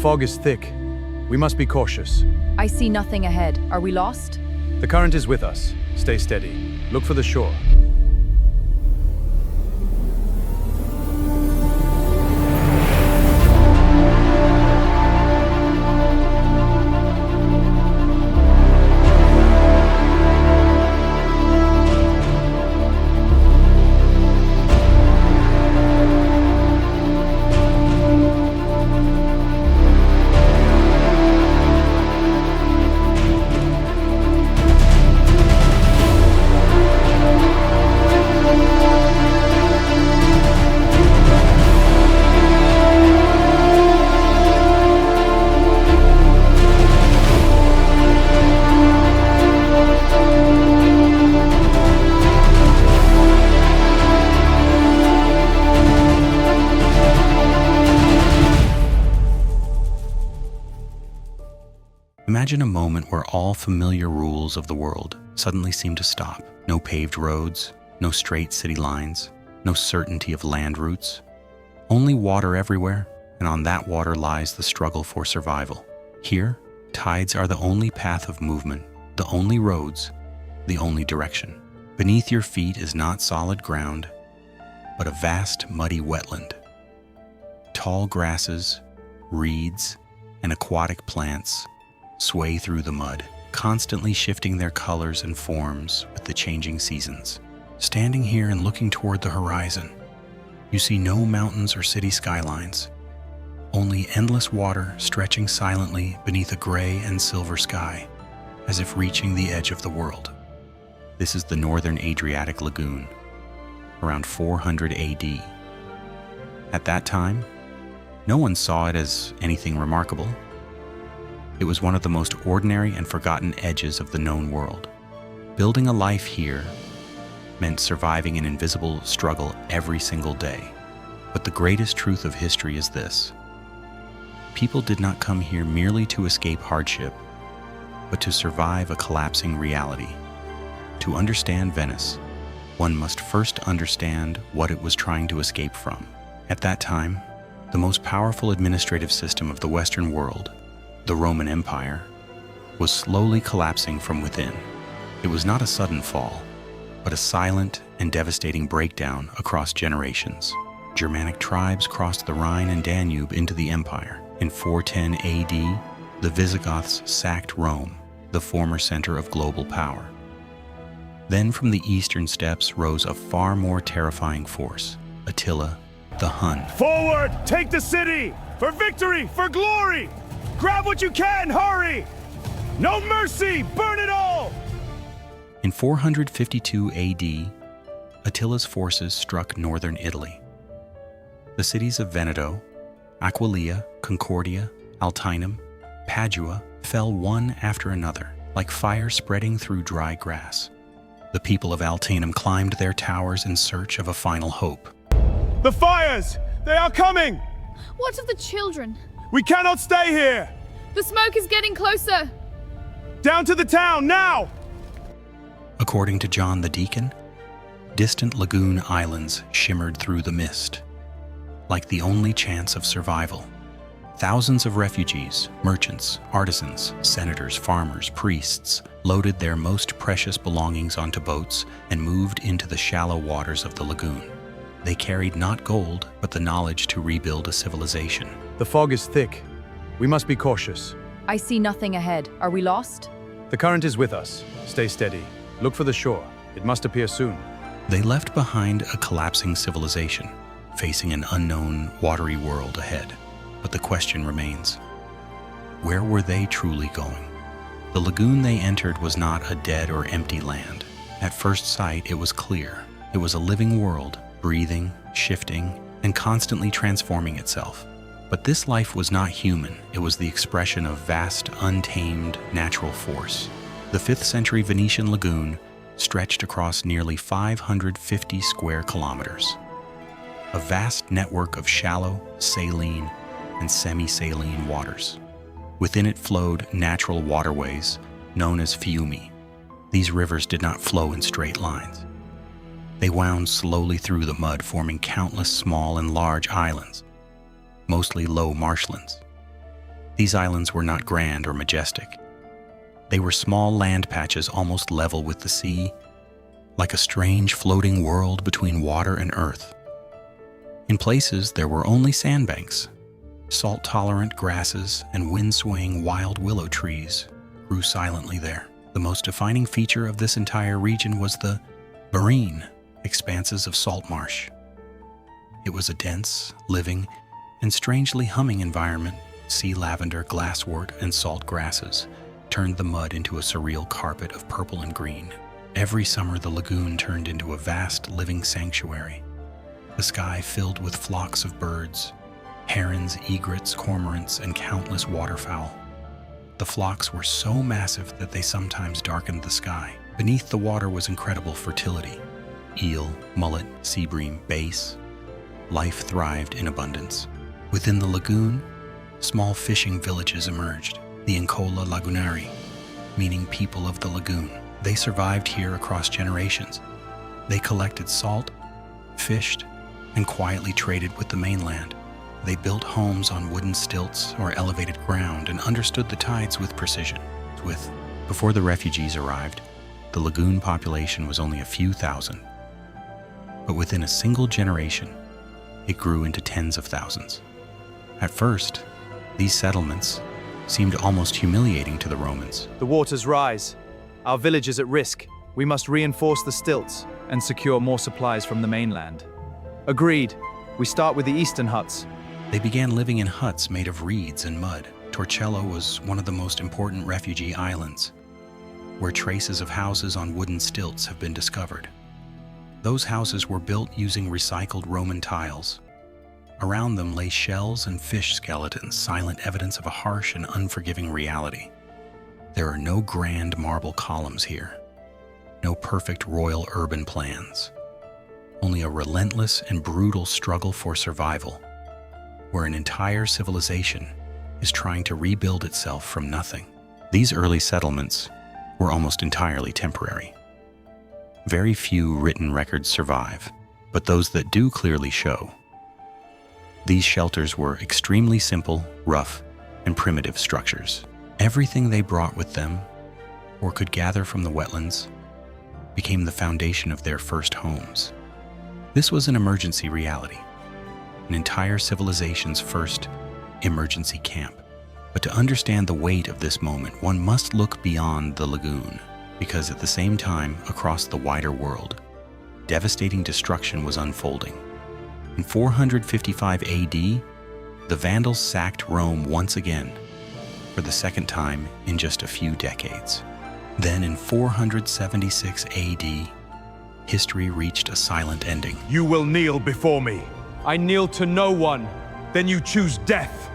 fog is thick. We must be cautious. I see nothing ahead. Are we lost? The current is with us. Stay steady. Look for the shore. Imagine a moment where all familiar rules of the world suddenly seem to stop. No paved roads, no straight city lines, no certainty of land routes. Only water everywhere, and on that water lies the struggle for survival. Here, tides are the only path of movement, the only roads, the only direction. Beneath your feet is not solid ground, but a vast muddy wetland. Tall grasses, reeds, and aquatic plants sway through the mud, constantly shifting their colors and forms with the changing seasons. Standing here and looking toward the horizon, you see no mountains or city skylines, only endless water stretching silently beneath a gray and silver sky, as if reaching the edge of the world. This is the northern Adriatic Lagoon, around 400 AD. At that time, no one saw it as anything remarkable. It was one of the most ordinary and forgotten edges of the known world. Building a life here meant surviving an invisible struggle every single day. But the greatest truth of history is this: people did not come here merely to escape hardship, but to survive a collapsing reality. To understand Venice, one must first understand what it was trying to escape from. At that time, the most powerful administrative system of the Western world, the Roman Empire, was slowly collapsing from within. It was not a sudden fall, but a silent and devastating breakdown across generations. Germanic tribes crossed the Rhine and Danube into the empire. In 410 AD, the Visigoths sacked Rome, the former center of global power. Then from the eastern steppes rose a far more terrifying force, Attila the Hun. Forward! Take the city! For victory! For glory! Grab what you can! Hurry! No mercy! Burn it all! In 452 AD, Attila's forces struck northern Italy. The cities of Veneto, Aquileia, Concordia, Altinum, Padua fell one after another, like fire spreading through dry grass. The people of Altinum climbed their towers in search of a final hope. The fires! They are coming! What of the children? We cannot stay here! The smoke is getting closer! Down to the town, now! According to John the Deacon, distant lagoon islands shimmered through the mist, like the only chance of survival. Thousands of refugees, merchants, artisans, senators, farmers, priests loaded their most precious belongings onto boats and moved into the shallow waters of the lagoon. They carried not gold, but the knowledge to rebuild a civilization. The fog is thick. We must be cautious. I see nothing ahead. Are we lost? The current is with us. Stay steady. Look for the shore. It must appear soon. They left behind a collapsing civilization, facing an unknown, watery world ahead. But the question remains, where were they truly going? The lagoon they entered was not a dead or empty land. At first sight, it was clear. It was a living world, breathing, shifting, and constantly transforming itself. But this life was not human. It was the expression of vast, untamed natural force. The 5th century Venetian lagoon stretched across nearly 550 square kilometers. A vast network of shallow, saline, and semi-saline waters. Within it flowed natural waterways known as fiumi. These rivers did not flow in straight lines. They wound slowly through the mud, forming countless small and large islands, mostly low marshlands. These islands were not grand or majestic. They were small land patches almost level with the sea, like a strange floating world between water and earth. In places, there were only sandbanks. Salt-tolerant grasses and wind-swaying wild willow trees grew silently there. The most defining feature of this entire region was the marine expanses of salt marsh. It was a dense, living, and strangely humming environment. Sea lavender, glasswort, and salt grasses turned the mud into a surreal carpet of purple and green. Every summer, the lagoon turned into a vast living sanctuary. The sky filled with flocks of birds, herons, egrets, cormorants, and countless waterfowl. The flocks were so massive that they sometimes darkened the sky. Beneath the water was incredible fertility. Eel, mullet, sea bream, bass. Life thrived in abundance. Within the lagoon, small fishing villages emerged, the Incola Lagunari, meaning people of the lagoon. They survived here across generations. They collected salt, fished, and quietly traded with the mainland. They built homes on wooden stilts or elevated ground and understood the tides with precision. Before the refugees arrived, the lagoon population was only a few thousand. But within a single generation, it grew into tens of thousands. At first, these settlements seemed almost humiliating to the Romans. The waters rise. Our village is at risk. We must reinforce the stilts and secure more supplies from the mainland. Agreed. We start with the eastern huts. They began living in huts made of reeds and mud. Torcello was one of the most important refugee islands, where traces of houses on wooden stilts have been discovered. Those houses were built using recycled Roman tiles. Around them lay shells and fish skeletons, silent evidence of a harsh and unforgiving reality. There are no grand marble columns here, no perfect royal urban plans, only a relentless and brutal struggle for survival, where an entire civilization is trying to rebuild itself from nothing. These early settlements were almost entirely temporary. Very few written records survive, but those that do clearly show. These shelters were extremely simple, rough, and primitive structures. Everything they brought with them, or could gather from the wetlands, became the foundation of their first homes. This was an emergency reality, an entire civilization's first emergency camp. But to understand the weight of this moment, one must look beyond the lagoon, because at the same time, across the wider world, devastating destruction was unfolding. In 455 AD, the Vandals sacked Rome once again, for the second time in just a few decades. Then in 476 AD, history reached a silent ending. You will kneel before me. I kneel to no one. Then you choose death.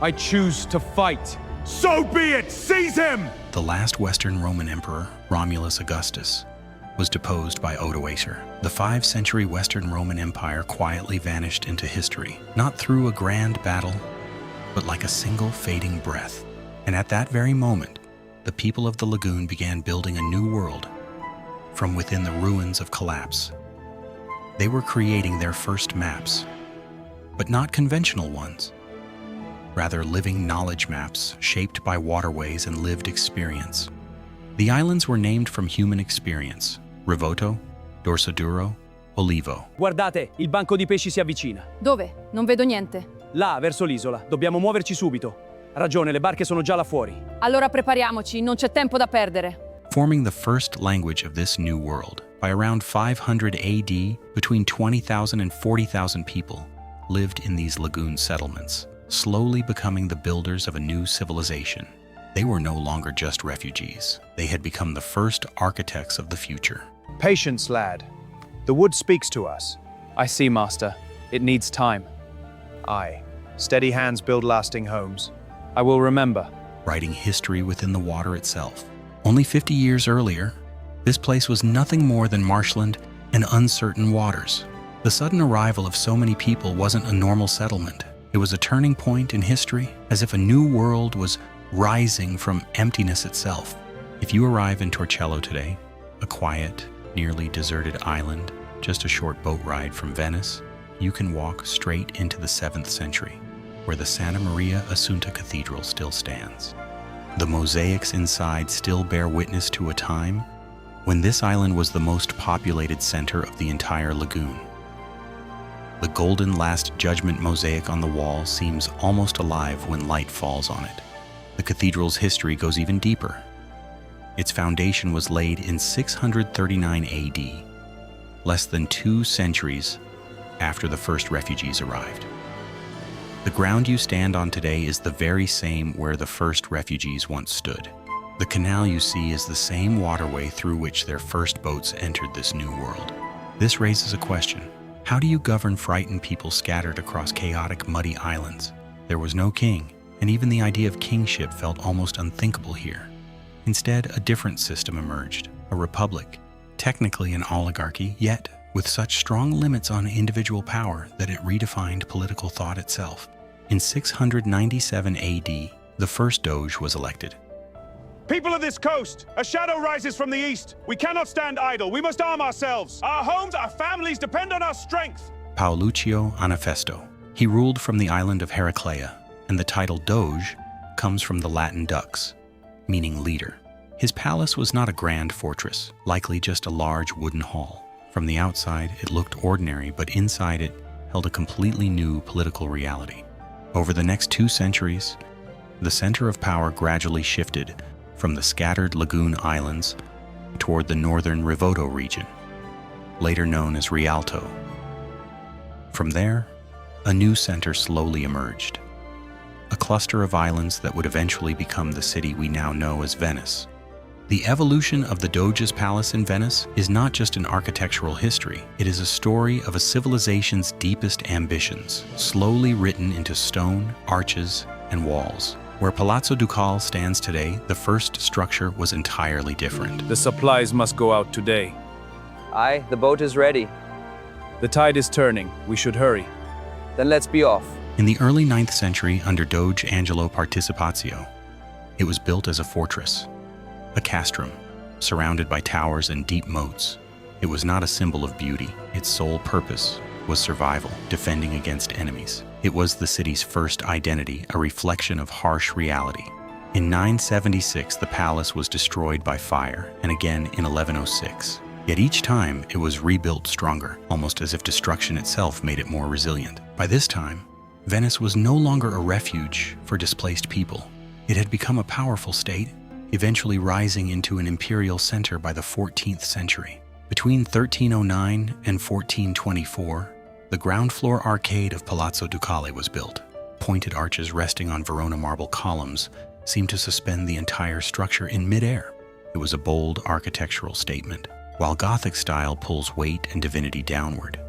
I choose to fight. So be it! Seize him! The last Western Roman emperor, Romulus Augustus, was deposed by Odoacer. The 5th-century Western Roman Empire quietly vanished into history, not through a grand battle, but like a single fading breath. And at that very moment, the people of the lagoon began building a new world from within the ruins of collapse. They were creating their first maps, but not conventional ones. Rather, living knowledge maps shaped by waterways and lived experience. The islands were named from human experience: Rivoto, Dorsoduro, Olivo. Guardate, il banco di pesci si avvicina. Dove? Non vedo niente. Là, verso l'isola. Dobbiamo muoverci subito. Ha ragione, le barche sono già là fuori. Allora prepariamoci, non c'è tempo da perdere. Forming the first language of this new world. By around 500 AD, between 20,000 and 40,000 people lived in these lagoon settlements, slowly becoming the builders of a new civilization. They were no longer just refugees. They had become the first architects of the future. Patience, lad. The wood speaks to us. I see, master. It needs time. Aye. Steady hands build lasting homes. I will remember. Writing history within the water itself. Only 50 years earlier, this place was nothing more than marshland and uncertain waters. The sudden arrival of so many people wasn't a normal settlement. It was a turning point in history, as if a new world was rising from emptiness itself. If you arrive in Torcello today, a quiet, nearly deserted island, just a short boat ride from Venice, you can walk straight into the 7th century. where the Santa Maria Assunta Cathedral still stands. The mosaics inside still bear witness to a time when this island was the most populated center of the entire lagoon. The golden Last Judgment mosaic on the wall seems almost alive when light falls on it. The cathedral's history goes even deeper. Its foundation was laid in 639 AD, less than 2 centuries after the first refugees arrived. The ground you stand on today is the very same where the first refugees once stood. The canal you see is the same waterway through which their first boats entered this new world. This raises a question. How do you govern frightened people scattered across chaotic, muddy islands? There was no king, and even the idea of kingship felt almost unthinkable here. Instead, a different system emerged, a republic, technically an oligarchy, yet with such strong limits on individual power that it redefined political thought itself. In 697 AD, the first Doge was elected. People of this coast, a shadow rises from the east. We cannot stand idle. We must arm ourselves. Our homes, our families depend on our strength. Paoluccio Anafesto. He ruled from the island of Heraclea, and the title Doge comes from the Latin dux, meaning leader. His palace was not a grand fortress, likely just a large wooden hall. From the outside, it looked ordinary, but inside it held a completely new political reality. Over the next 2 centuries, the center of power gradually shifted from the scattered lagoon islands toward the northern Rivoto region, later known as Rialto. From there, a new center slowly emerged, a cluster of islands that would eventually become the city we now know as Venice. The evolution of the Doge's palace in Venice is not just an architectural history, it is a story of a civilization's deepest ambitions, slowly written into stone, arches, and walls. Where Palazzo Ducale stands today, the first structure was entirely different. The supplies must go out today. Aye, the boat is ready. The tide is turning. We should hurry. Then let's be off. In the early 9th century, under Doge Angelo Participazio, it was built as a fortress, a castrum, surrounded by towers and deep moats. It was not a symbol of beauty. Its sole purpose was survival, defending against enemies. It was the city's first identity, a reflection of harsh reality. In 976, the palace was destroyed by fire, and again in 1106. Yet each time, it was rebuilt stronger, almost as if destruction itself made it more resilient. By this time, Venice was no longer a refuge for displaced people. It had become a powerful state, eventually rising into an imperial center by the 14th century. Between 1309 and 1424, the ground floor arcade of Palazzo Ducale was built. Pointed arches resting on Verona marble columns seemed to suspend the entire structure in midair. It was a bold architectural statement, while Gothic style pulls weight and divinity downward.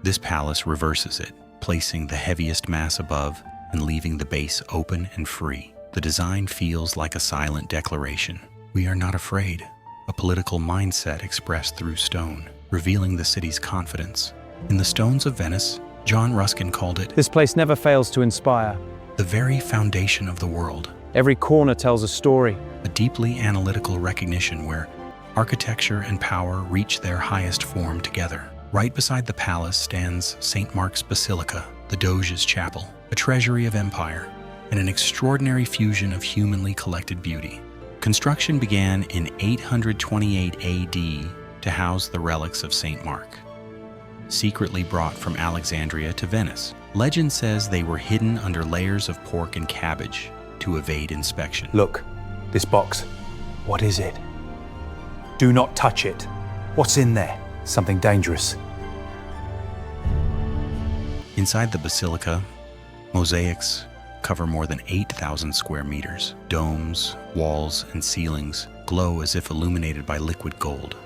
This palace reverses it, placing the heaviest mass above and leaving the base open and free. The design feels like a silent declaration. We are not afraid, a political mindset expressed through stone, revealing the city's confidence. In the stones of Venice, John Ruskin called it This place never fails to inspire. the very foundation of the world, Every corner tells a story. a deeply analytical recognition where architecture and power reach their highest form together. Right beside the palace stands St. Mark's Basilica, the Doge's chapel, a treasury of empire, and an extraordinary fusion of humanly collected beauty. Construction began in 828 AD to house the relics of St. Mark, secretly brought from Alexandria to Venice. Legend says they were hidden under layers of pork and cabbage to evade inspection. Look, this box. What is it? Do not touch it. What's in there? Something dangerous. Inside the basilica, mosaics cover more than 8,000 square meters. Domes, walls, and ceilings glow as if illuminated by liquid gold.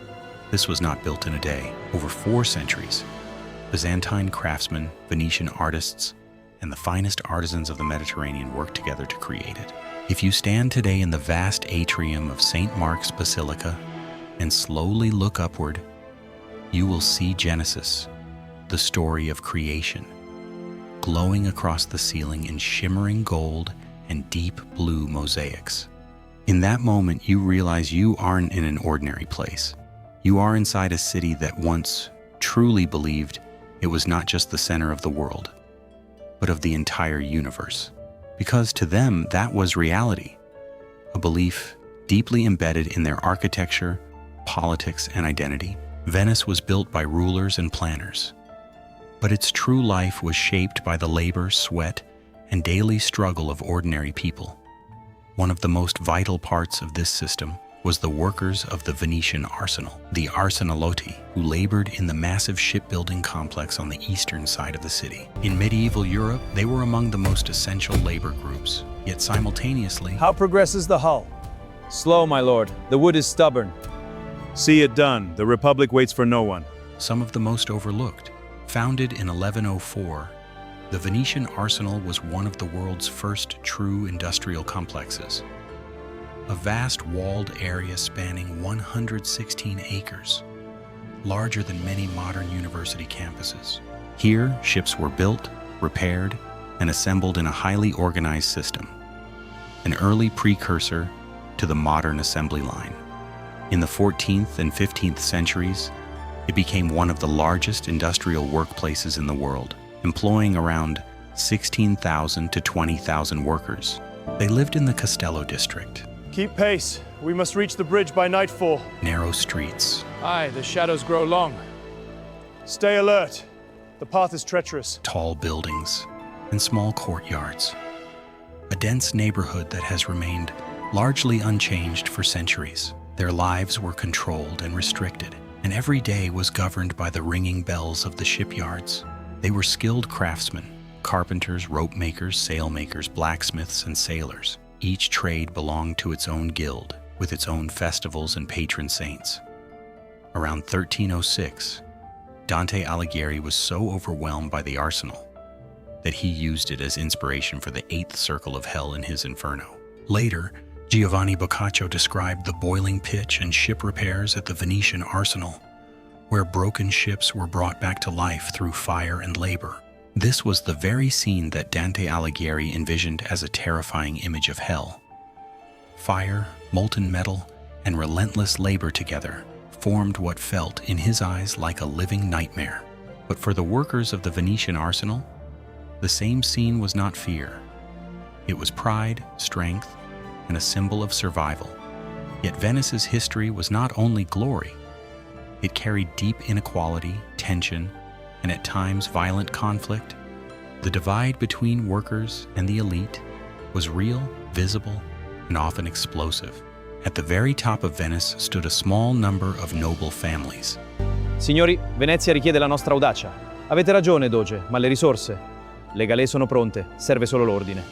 This was not built in a day. Over 4 centuries, Byzantine craftsmen, Venetian artists, and the finest artisans of the Mediterranean worked together to create it. If you stand today in the vast atrium of St. Mark's Basilica and slowly look upward, you will see Genesis, the story of creation, glowing across the ceiling in shimmering gold and deep blue mosaics. In that moment, you realize you aren't in an ordinary place. You are inside a city that once truly believed it was not just the center of the world, but of the entire universe. Because to them, that was reality, a belief deeply embedded in their architecture, politics, and identity. Venice was built by rulers and planners, but its true life was shaped by the labor, sweat, and daily struggle of ordinary people. One of the most vital parts of this system was the workers of the Venetian arsenal, the arsenalotti, who labored in the massive shipbuilding complex on the eastern side of the city. In medieval Europe, they were among the most essential labor groups, yet simultaneously, How progresses the hull? Slow, my lord. The wood is stubborn. See it done. The Republic waits for no one. some of the most overlooked. Founded in 1104, the Venetian arsenal was one of the world's first true industrial complexes. A vast walled area spanning 116 acres, larger than many modern university campuses. Here, ships were built, repaired, and assembled in a highly organized system, an early precursor to the modern assembly line. In the 14th and 15th centuries, it became one of the largest industrial workplaces in the world, employing around 16,000 to 20,000 workers. They lived in the Castello district. Keep pace. We must reach the bridge by nightfall. Narrow streets, Aye, the shadows grow long. Stay alert. The path is treacherous. tall buildings, and small courtyards. A dense neighborhood that has remained largely unchanged for centuries. Their lives were controlled and restricted, and every day was governed by the ringing bells of the shipyards. They were skilled craftsmen, carpenters, rope makers, sail makers, blacksmiths, and sailors. Each trade belonged to its own guild, with its own festivals and patron saints. Around 1306, Dante Alighieri was so overwhelmed by the arsenal that he used it as inspiration for the eighth circle of hell in his Inferno. Later, Giovanni Boccaccio described the boiling pitch and ship repairs at the Venetian arsenal, where broken ships were brought back to life through fire and labor. This was the very scene that Dante Alighieri envisioned as a terrifying image of hell. Fire, molten metal, and relentless labor together formed what felt, in his eyes, like a living nightmare. But for the workers of the Venetian arsenal, the same scene was not fear. It was pride, strength, and a symbol of survival. Yet Venice's history was not only glory. It carried deep inequality, tension, and at times violent conflict. The divide between workers and the elite was real, visible, and often explosive. At the very top of Venice stood a small number of noble families. Signori, Venezia richiede la nostra audacia. Avete ragione, Doge, ma le risorse? Le galè sono pronte, serve solo l'ordine.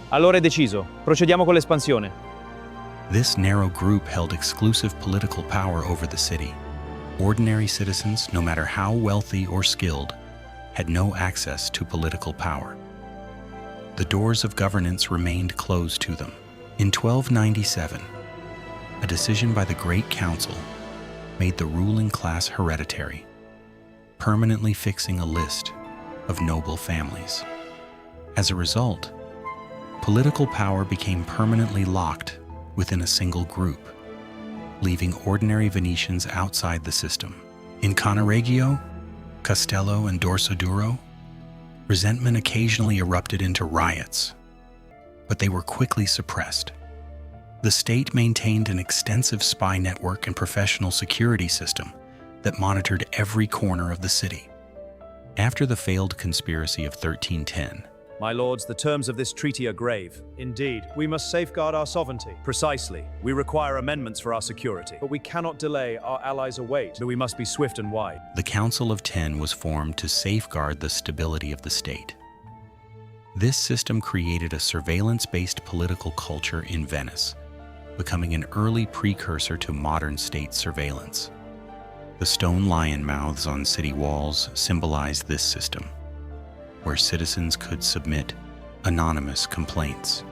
Allora è deciso, procediamo con l'espansione. This narrow group held exclusive political power over the city. Ordinary citizens, no matter how wealthy or skilled, had no access to political power. The doors of governance remained closed to them. In 1297, a decision by the Great Council made the ruling class hereditary, permanently fixing a list of noble families. As a result, political power became permanently locked within a single group, leaving ordinary Venetians outside the system. In Cannaregio, Castello, and Dorsoduro, resentment occasionally erupted into riots, but they were quickly suppressed. The state maintained an extensive spy network and professional security system that monitored every corner of the city. After the failed conspiracy of 1310, My lords, the terms of this treaty are grave. Indeed, we must safeguard our sovereignty. Precisely. We require amendments for our security. But we cannot delay. Our allies await. But we must be swift and wide. the Council of Ten was formed to safeguard the stability of the state. This system created a surveillance-based political culture in Venice, becoming an early precursor to modern state surveillance. The stone lion mouths on city walls symbolized this system, where citizens could submit anonymous complaints.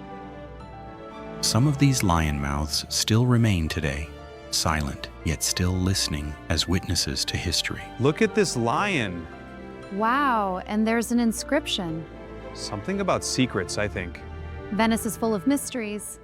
Some of these lion mouths still remain today, silent yet still listening as witnesses to history. Look at this lion. Wow, and there's an inscription. Something about secrets, I think. Venice is full of mysteries.